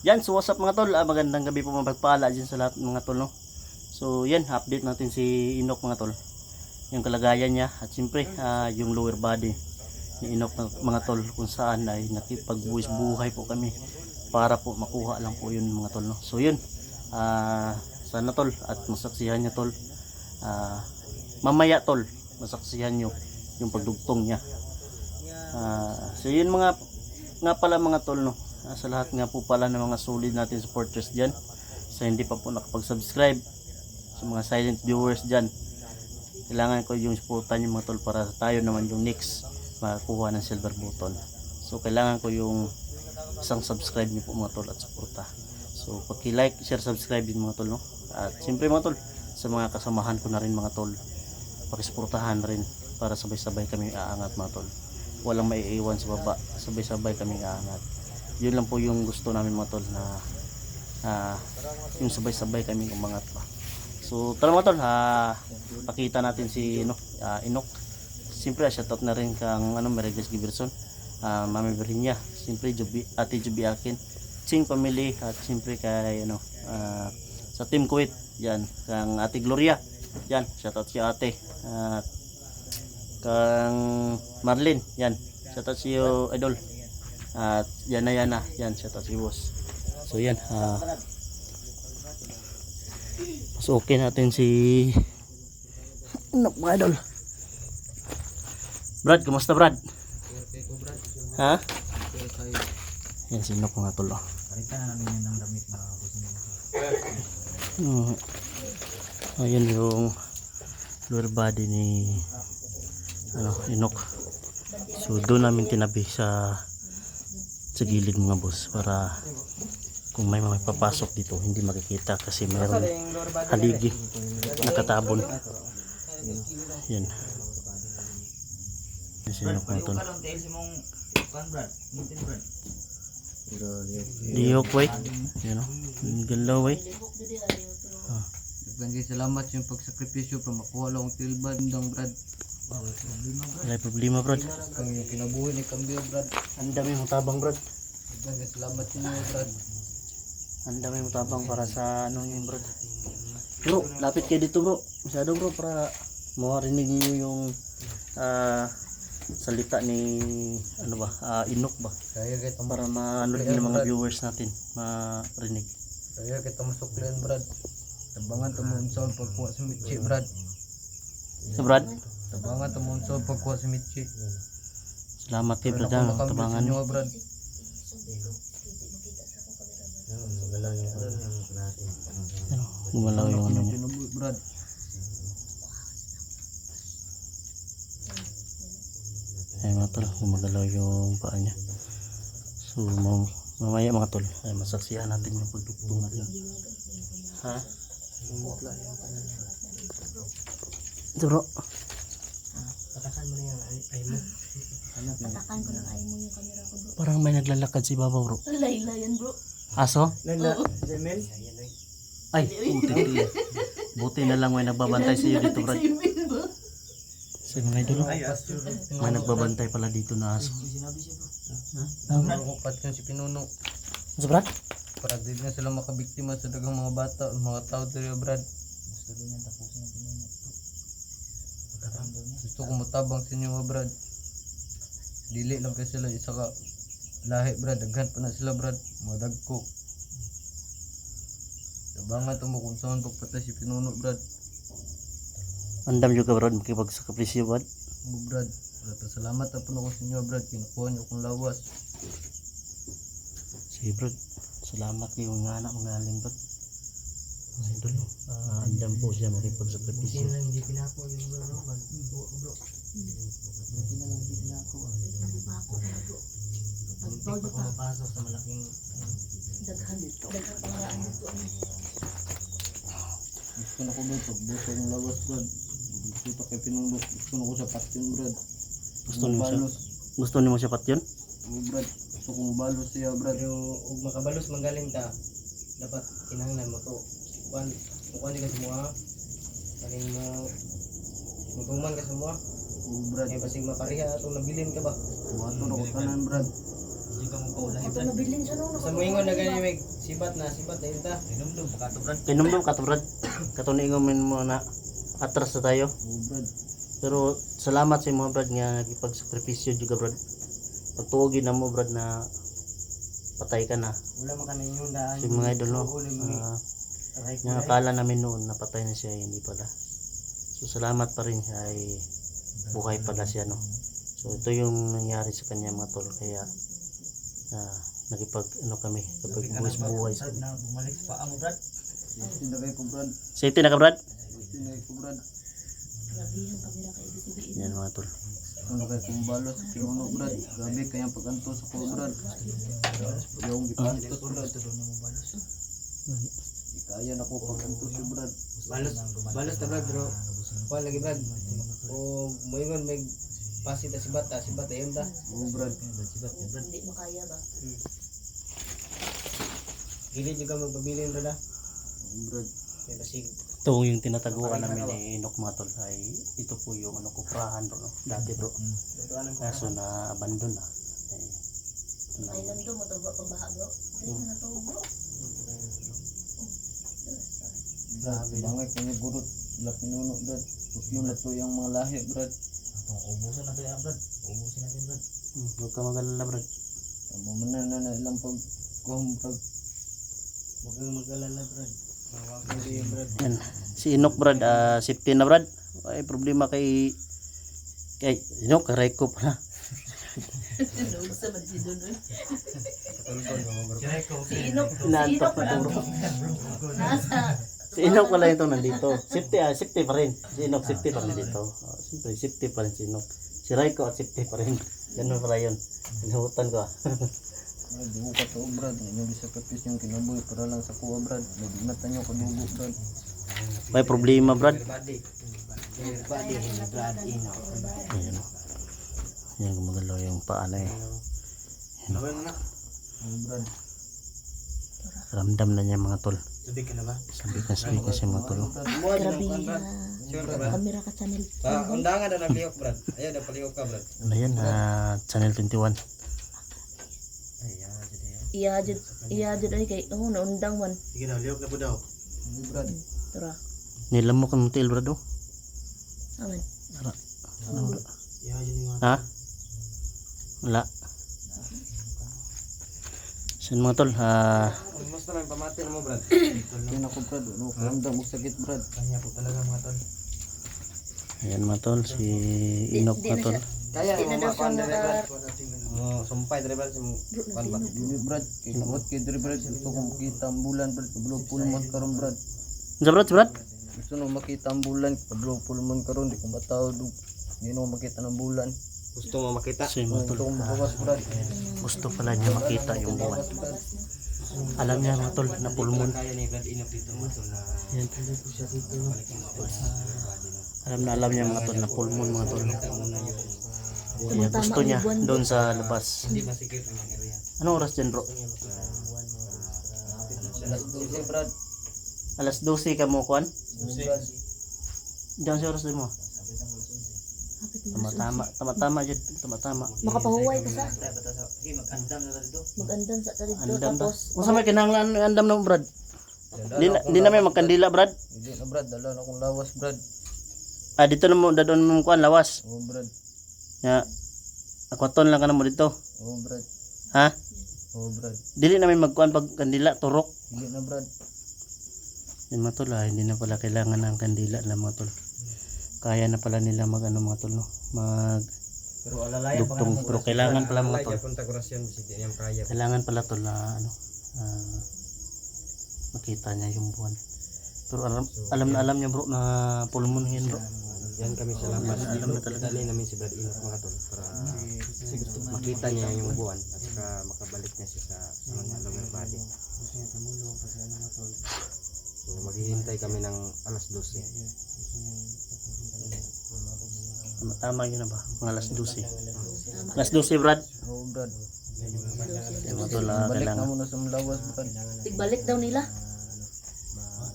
Yan, so what's up mga tol, magandang gabi po, mapagpala dyan sa lahat mga tol, no? So yan, update natin si Inok mga tol, yung kalagayan niya at siyempre yung lower body ni Inok mga tol, kung saan ay nakipagbuwis buhay po kami para po makuha lang po yun mga tol, no? So yun, sana tol at masaksihan niya tol, mamaya tol masaksihan nyo yung pagdugtong niya. So yun nga pala mga tol, no? Sa lahat nga po pala ng mga solid natin supporters dyan, sa hindi pa po nakapag-subscribe, sa mga silent viewers dyan, kailangan ko yung supportan yung mga tol para tayo naman yung next makakuha ng silver button. So kailangan ko yung isang subscribe niyo po mga tol at suporta. So paki-like, share, subscribe din mga tol, no? At siyempre mga tol, sa mga kasamahan ko na rin mga tol, pakisuportahan rin para sabay-sabay kami aangat mga tol. Walang maiiwan sa baba, sabay-sabay kami aangat. Yun lang po yung gusto namin mga tol, na yung sabay-sabay kami umangat pa. So tara mga tol, pakita natin si Inok. Siyempre shoutout na rin kang Meregas Giberson, Mami Virginia, siyempre Ate Juby Akin, Sing Family, at siyempre kay sa Team Kuwait yan, kang Ate Gloria yan, shoutout si ate, at kang Marlene yan, shoutout si idol, at yan shoutout si boss. So yan, pasukin natin si Inok mga idol. Brad, kumusta Brad? Ha? Yan si Inok mga tol. Palitan na namin ng damit na gusto nyo. Ayan yung lower body ni Inok. So doon namin tinabi sa gilid mga boss, para kung may mga papasok dito hindi makikita kasi mayroong haligi nakatabon. Yan. Yan si Inok mga tol. Dihok way. Yan o. Galaw way. Nagbanggay salamat yung pagsakripisyo para makuha lang ang tilbad ng Brad. Wala problema Brad. Kung yung kinabuhi ni Cambio Brad. Ang dami mong tabang Brad. Nagbanggay salamat ninyo Brad. Ang dami mong tabang para sa yun Brad. Bro, lapit kayo dito bro. Masyado bro, para marinig niyo yung salita ni Inok ba, Kaya kita para maano din ng mga viewers natin marinig. Kaya kita masuklian Brad. Tabangan tumunsol pagkuha sa Michi Brad. So Brad, Tabangan tumunsol pagkuha sa Michi. salamat kay Brad, tabangan nyo Brad. gumalaw yung ano niya. Pinubuhi Brad. Ay mga tol, gumagalaw yung paa niya. So mamaya mga tol ay masaksihan natin yung pagdugtong natin. Ha? Ito bro, Patakan mo na yung ay mo. Patakan ko ng ay mo yung camera ko bro. parang may naglalakad si Baba bro. Layla yan bro. Aso? Oo. Jamel? Ay, buti na lang may nagbabantay sa iyo dito Brad. Sa mga idol, may nagbabantay pala dito na aso. Nakupat yun si Pinuno. Ano Brad? Para di na sila makabiktima sa dagang mga bata o mga tao dito Brad. Gusto rin yan tapusin ang Pinuno. Gusto ko matabang sa inyo mga Brad. Dili lang kasi sila isa ka lahi Brad. Daghan pa na sila Brad. Mga dagko. Tabangan mo kung saan pagpatay si Pinuno Brad. Andam juga Brad, makipagsakripisyo Brad. Mo Brad. Salamat na po ako sa inyo Brad. Kinukuha niyo akong lawas. Sige Brad, salamat kayo mga anak mga aling Brad. Mga idol, andam po siya makipagsakripisyo. Hindi pinako yung bro. Bro. Buti na lang hindi pinako. Pinako na bro. Pagpagod ka. Mapasok sa malaking Daghan dito. Daghan pangaraan dito. gusto na ko Brad. Pagbuto ng lawas Brad. Dito kay Pinuno. Gusto na ko sa patyon Brad. Gusto niyo mo siya patyon? Oo Brad. Gusto kong balos siya Brad. Pero ug makabalos manggaling ka, dapat kinahanglan mo to. Kuan ni ka semua. Kaning mo mutuman ka semua. Oo Brad. Ay basig mapareha atong nabilin ka ba? Buhato na ko tanan Brad. Ito nabilin siya no. Sa muingon na gani may sibat na yun ta. Kinumdum ka to Brad. Katuningon mo na atras na tayo. Oo Brad. Pero salamat sa mga Brad nga nagipagsakripisyo juga Brad. Pagtuogin na mo Brad na patay ka na. Wala man kanang yung daan. Si mga idol no. Nga akala namin noon napatay na siya, hindi pala. So salamat pa rin siya ay buhay pala siya no. So ito yung nangyari sa kanya mga tol, kaya nakipag ano kami, kapag buhay sa kanya. Bumalik pa ang Brad. Tinagay ko Brad. Safety na ka Brad? Tinagay ko Brad. Grabe yung kamera kay ibig sabihin. Yan mga tol. Tinagay kong balos. Pinuno Brad. Grabe kayang pag-anto sa ko Brad. Yung gipanto ko Brad. Di kaya na ko pag-anto si Brad. Balos ta Brad bro. Kuha lagi Brad. O muingon may pasit ta sibat yun ta. Oo Brad. Hindi makaya ba? Gilid juga magpabilin Brad ah. Oo Brad. Kaya basig. Ito yung tinataguan namin ni Inok mga tol, ay ito po yung ano, kuprahan bro, no? Dati bro. Kaso na abandon na. Ay, ito na. Ay nando mo to bro pagbaha bro. Ay na to bro. Brad. Bangay ko yung gurot. Ila pinuno Brad. Putyo na to yung mga lahi Brad. Ubusin natin Brad. Huwag ka mag-alala Brad. Tama mo na ilang pag kuhang Brad. Huwag kang mag-alala Brad. Hindi Brad. Yan. Si Inok Brad, safety na Brad. Ay problema kay Inok, karay ko pala. Doon sa man si Doon. Si Inaantok Inok na to bro. nasa Si Inok pala ito nandito. Safety pa rin. Si Inok safety pa rin dito. Siyempre safety pa rin si Inok. Si Raiko at safety pa rin. Ganun pala yun. Hinahutan ko Brad, di ko ka to Brad. Yung disakapis yung kinabuhi para lang sa kuha Brad. Nagimatan yung kadugo Brad. May problema Brad. Body. Brad Ino. Ayan o. Ayan gumagalaw yung paa na eh. Oo Brad. Ramdam na niya mga tol. Sabi ka na ba? Sabik na siya mga tol. grabe na kamera ka channel. Undangan na naglihok Brad. Ayaw na palihok ka Brad. Ano yan? Channel 21. Iya jud ay kay naundang man. Sige na, lihok na po daw. Oo Brad. Tara. Nilamok ang tail Brad oh. Aman. Ha? Wala. Saan mga tol? Musta lang pamatin mo Brad? Yan ako Brad. Ano, karamdam mo sakit Brad. Kanya po talaga mga tol. Ayan mga tol. Si Inok mga tol. Kaya Di na daw siya Brad. Sumpay dere Brad. Dili Brad. Kaya kamot kay diri Brad. Gusto ko makita ang bulan Brad. Kablo pulmon karon Brad. Sa Brad? Si Brad? Gusto nung makita ang bulan. Kablo pulmon karon. Di ko matawad. Hindi nung makita ng bulan. Gusto mo makita? So yung mga Gusto tol. ko makawas Brad. Gusto pala niya makita yung buwan. Alam niya mga tol na pulmon. Kaya ni Brad Ino dito mga tol na Yan. Alam niya mga tol na pulmon mga tol. Kaya gusto niya doon sa labas. hindi masikip ang area. Anong oras dyan bro? Alas 12 Brad. Alas 12 ka mo kuan? Oo Brad. Diyan sa oras din mo. Hapit mo. Tama-tama dyan. Tama-tama. Makapahuway ka sa Mag-andam na dito. magandam sa dito Andam na. tapos Kung sa may kinahanglan andam na mo Brad. Di na may magkandila Brad. Hindi na Brad. Dala na akong lawas Brad. Dito na mo dadon mo kuan lawas. Oo Brad. Ya. Akwaton lang ka na mo dito. Oo Brad. Ha? Oo Brad. Dili na may magkuan pag kandila turok. Hindi na Brad. Yung mga tol, hindi na pala kailangan ng kandila na mga tol. Kaya na pala nila mag ano mga tol no. Mag Pero alalaya dugtong pero kailangan pala mga tol. punta kurasyon bisig din yung praya. Kailangan pala tol na ano makita niya yung buwan. Pero alam niya bro na pulmon yun bro. Yan kami sa labas. Alam na talaga. Dali namin si Brad Ino mga tol para makita niya yung buwan at saka makabalik niya siya sa lower body. So maghihintay kami ng alas 12. Tama yun na ba? Mga alas 12. Alas 12 Brad. Oo Brad. Yung mga tol Balik na kailangan. muna sa lawas Brad. tigbalik daw nila.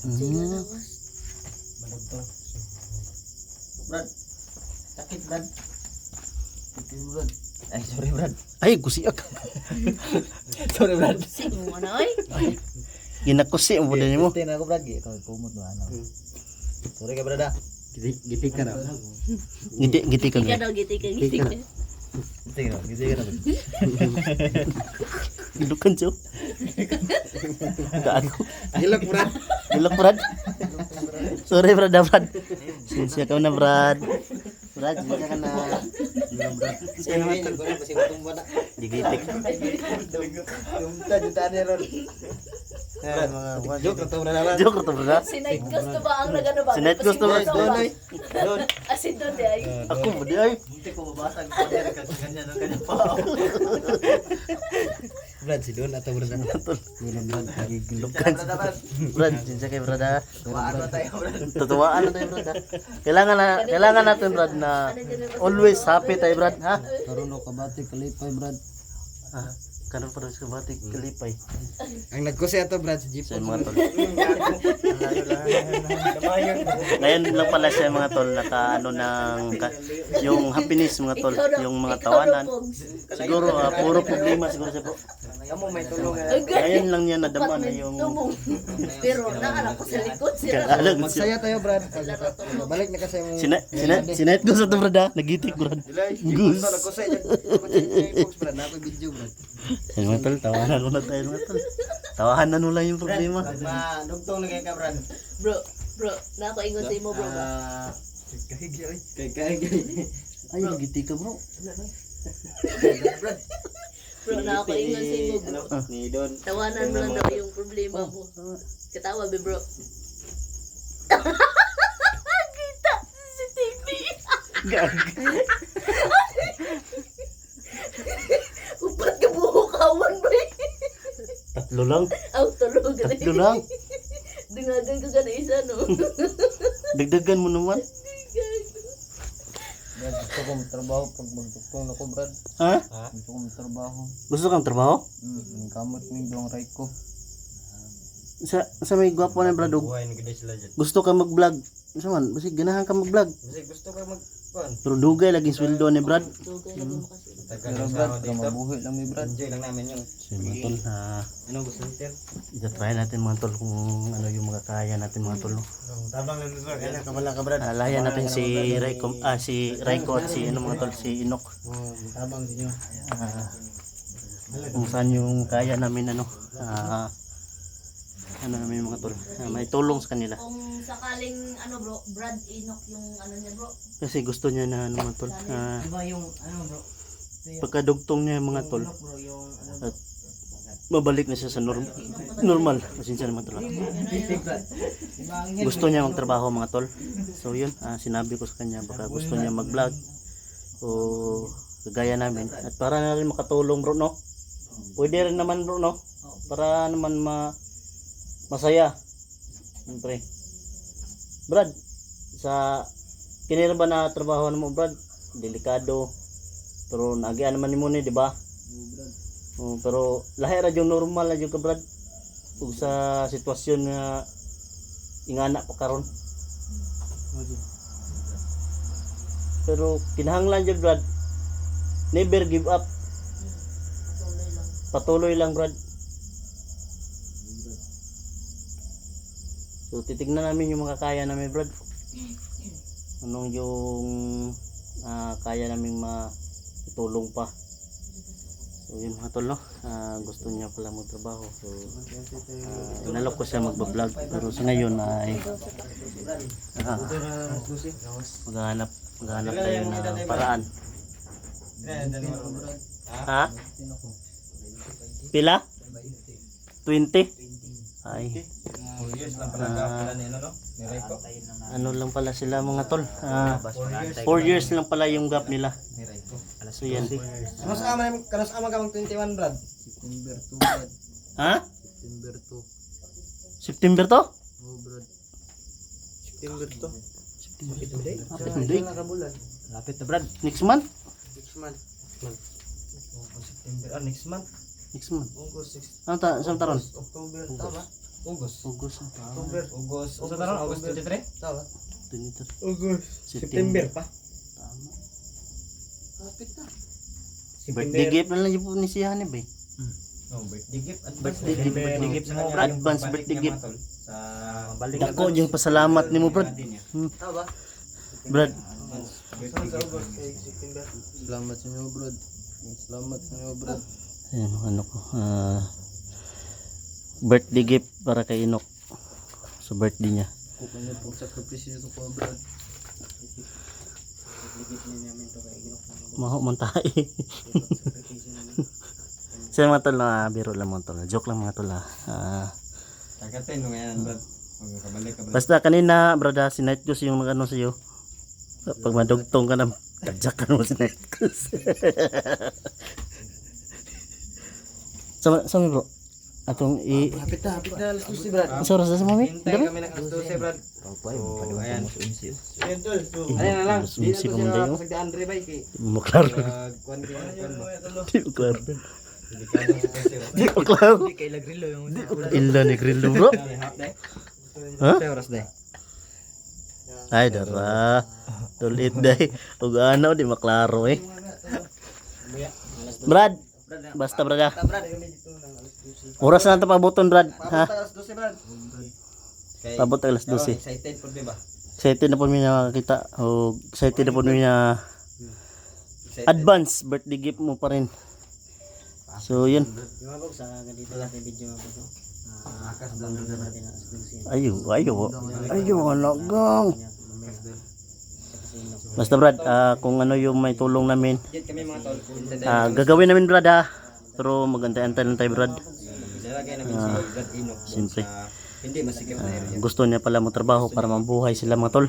Sila lawas. Brad. Sakit Brad. Sakit Brad. Ay, sorry Brad. Ay, kusiak. Sorry Brad. Sino mo na, oy? Ginakusi mo din mo. Gusto na ako Brad. Ikaw kumot mo ano. Sorry ka Brad. Gitik ka na. Giti ka Giti ka nga. daw, giti ka, giti ka. Giti ka na. Gilukan siyo. Gaano. Hilak Brad. Gilok, Brad. Sorry, Brad. Brad. Sinsya ka na, Brad. Brad, sinsya ka na. Sino man ko na kasi matumba na. Gigitik. Tumta jutaan ni ron. Joke na to na naman. Joke to, Brad. Si Night Ghost ba ang nagano ba? Si Night Ghost to, Brad. Doon ay. Doon. Asin doon di ay. Ako mo di ay. Hindi ko mabasag ko din ganyan ng kanya pa. Brad si Don atau Brad. Brad, gilukan. Brad, sinsya kay Brad, ha. Ano tayo Brad? Tutuwaan na tayo, Brad, ha. Kailangan natin, Brad, na always happy tayo, Brad, ha. Karon ka bati kalipay Brad. Ah, karon pa rin sa batik kalipay. Ang nagkusi ato Brad si Jeep. Sa mga tol. Damayon. Ngayon lang pala siya mga tol, naka ano ng yung happiness mga tol, yung mga Ikaw daw, tawanan. Pogs. Siguro puro problema siguro siya po. Kamu may tulong nga. Ngayon lang niya nadama na yung Tubong. Pero naanak ko sa likod sila. kaalag siya. Magsaya tayo Brad. Balik na kasi yung Sinait ko sa to, Brad, ha. Nagitik, Brad. Gus. Nagkusay. Brad, na ako video Brad. Ayun mga tol, tawanan mo na tayo mga tol. Tawanan mo lang yung problema. Dugtong na kay ka Brad. Bro, na ako ingon sa imo, bro. Kay. Ay, nagitik ka, bro. Bro, na ako ingon sa imo, bro. Ni Don. Tawanan mo lang daw yung problema mo. Katawa, be, bro. Kita si TV. Gag. Upat ka buhukawan, bro. Tatlo lang. Aw, tulog. Tatlo lang. Dungagan ka na isa, no? Dagdagan mo naman. Brad, gusto ko trabaho pag magtuktong ako Brad. Ha? Gusto ko trabaho. Gusto kang trabaho? Ang kamot ng doang right ko. Sa may gwapo na, Brad. Buhay ni gid sila dyan. Gusto ka mag-vlog. Isa man, basi ganahan ka mag-vlog. Kasi gusto ka magkuan. Pero dugay laging sweldo ni Brad. Dugay lagi mo kasi. Tagal Pero na Brad, sa ka dito. mabuhay lang ni Brad. Enjoy lang namin yun. So mga tol, Ano gusto niyo? ita-try natin mga tol kung ano yung mga kaya natin mga tol. No? Tabang lang nito. Kaya kabala ka Brad. Alayan natin si Raiko at si ano mga tol, si Inok. Tabang sa inyo. Kung saan yung kaya namin ano ano namin mga tol, may tulong sa kanila. Kung sakaling, ano, bro, Brad Enoch yung ano niya, bro. Kasi gusto niya na ano mga tol, Diba yung ano bro? pagkadugtong niya mga tol, Bro yung ano. at babalik na siya sa normal. Pasensya naman tol. Gusto niya magtrabaho mga tol. So yun, sinabi ko sa kanya baka gusto niya mag-vlog o kagaya namin. At para na rin makatulong bro, no? Pwede rin naman bro, no? Para naman masaya. Siyempre. Brad, sa kinira ba na trabaho mo Brad? Delikado. Pero nagian naman ni mo ni, di ba? Pero lahi ra yung normal na yung ka Brad. Ug sa sitwasyon nga ingana pa karon. Pero kinahanglan jud Brad. Never give up. Patuloy lang Brad. So titignan namin yung mga kaya namin Brad. Anong yung kaya naming matulong pa. So yun mga tol, no? Gusto niya pala magtrabaho. So inalok ko siya magbablog. Pero sa ngayon ay maghanap tayo ng paraan. Ha? Pila? 20? Ay. 4 years lang pala pala ni ano no? Ni Raiko. Ano lang pala sila mga tol. 4 years lang pala yung gap nila. Ni Raiko. So yan. Kanos ama ka mag 21 Brad? September 2 Brad. Ha? September 2. September to? Oh Brad. September to. Hindi. Lapit na Brad. Next month? Next month. September Next next month. month. August 6. Ano saan taron? October tama? August. August. October. August. Sa taron August 23? Tama. August. August. September pa. Tama. Lapit na. Birthday gift na lang yung po ni si Hanib eh. Oh, birthday gift. Birthday gift. Birthday gift sa mga Advance birthday gift. Sa balik Dako yung pasalamat ni mo Brad. Tama ba? Brad, birthday gift. Salamat sa inyo, Brad. Salamat sa inyo, Brad. ayan ano ko. Birthday gift para kay Inok. Sa birthday niya. Kung ano pong sakripisyo sa ko, Brad. Gift niya namin to kay Inok. Maho man tayo. Sa mga tol na biro lang mga tol. Joke lang mga tol ha. Tagatin mo yan, Brad. Kabalik ka, Brad. Basta kanina brada si Night Goose yung nag-ano sa'yo. Pag madugtong ka na, tadyak ka mo si Night Goose. Sama bro. Atong Hapit na alas 12 Brad. sa oras na sa mami? Hintay kami ng alas 12, Brad. Oh, ayan. Ayan, tol. So, ano na lang. Di na to Sunsi pa man tayo. siya pasagdaan re bay kay. Maklar. Kuan ko mo. Di maklar. Delikado sa kasi. Di maklar. Kay Lagrillo yung Illa ni Grillo bro. Half day. Ha? Sa oras day. Ay dara. Tulit day. Ug ano di maklaro eh. Brad. Basta brada. Brad. Oras na ito pabuton Brad. Ha? Alas 12 Brad. Kay Pabot alas 12. excited po ba? Excited na po niya makakita. O excited na po niya advance birthday gift mo pa rin. So yun. Lumabog sa ganito natin video mo po. Akas daw natin alas 12. Ayo alagang. Basta Brad, kung ano yung may tulong namin, Diyan kami mga tol. gagawin namin Brad ha. Pero magantay-antay lang tayo Brad. Nilagay namin si Brad Inok doon siyempre. sa hindi masikip na area. Gusto niya pala magtrabaho para mabuhay sila mga tol.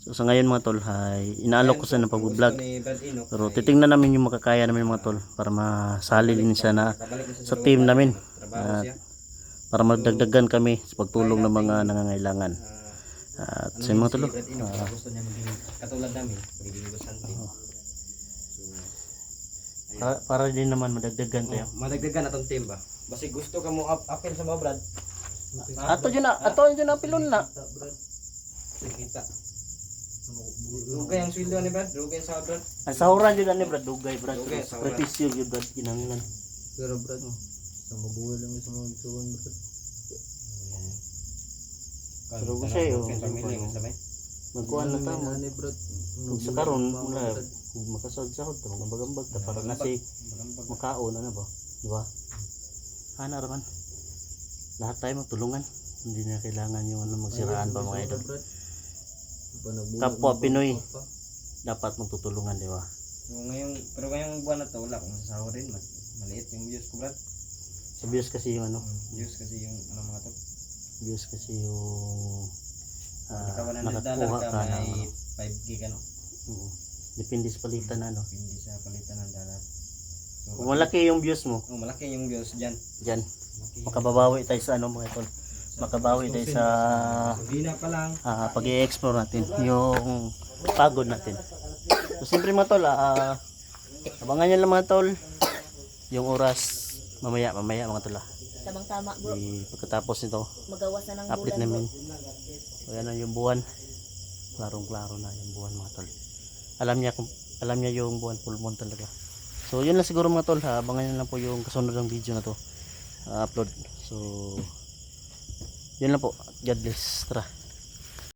So sa ngayon mga tol, ay inaalok ko sa ng pag-vlog. Ni Brad Inok. Pero titingnan namin yung makakaya namin mga tol para masali din siya na Kabalik na sa team namin. trabaho siya. Para magdagdagan kami sa pagtulong ng mga nangangailangan. At sa mga tol, Brad Inok gusto niya maging katulad namin, magiging gusante. para din naman madagdagan tayo. Madagdagan atong team ba? Basi gusto ka mo apil sa mga Brad. Ato dyan na pilon na. Kita. Dugay ang sweldo ni Brad, dugay sa Brad. Ang sahuran dyan ni Brad, dugay Brad. Dugay, sahuran. Sakripisyo yun Brad, kinanglan. Pero, Brad, sa mabuhay lang sa mga isuwan, Brad. Pero ko siya yun. Pamilya mo sabay. Magkuhan na tamo. Ani, Brad. Kung sa karon, wala. Kung makasahod-sahod, magambag-ambag ta para na si makaon, ano ba? Di ba? Ana raman. Lahat tayo magtulungan. Hindi na kailangan yung ano magsiraan pa mga idol. Kapwa Pinoy. Dapat magtutulungan, di ba? So pero ngayong buwan na to wala akong sasahurin, maliit yung views ko Brad. Sa views kasi yung ano, Views kasi yung ano mga to. views kasi yung Naka $100 nakakuha ka ka na. may 5 gig ano. Oo. Depende sa palitan na, ano. Hindi sa palitan ng dollar. So, Kung malaki yung views mo, malaki yung views diyan. dyan, makababawi tayo sa ano mga idol. Makabawi tayo sa Hindi na pa lang. pag-i-explore natin yung pagod natin. So siyempre mga tol, abangan nyo lang mga tol yung oras mamaya mga tol. Tamang-tama bro, Pagkatapos nito, magawas na ng update bulan bro. namin. So yan na yung buwan. Klarong-klaro na yung buwan mga tol. Alam niya yung buwan, full moon talaga. So yun lang siguro mga tol, abangan nyo lang po yung kasunod ng video na to upload. So yun lang po. God bless. Tara.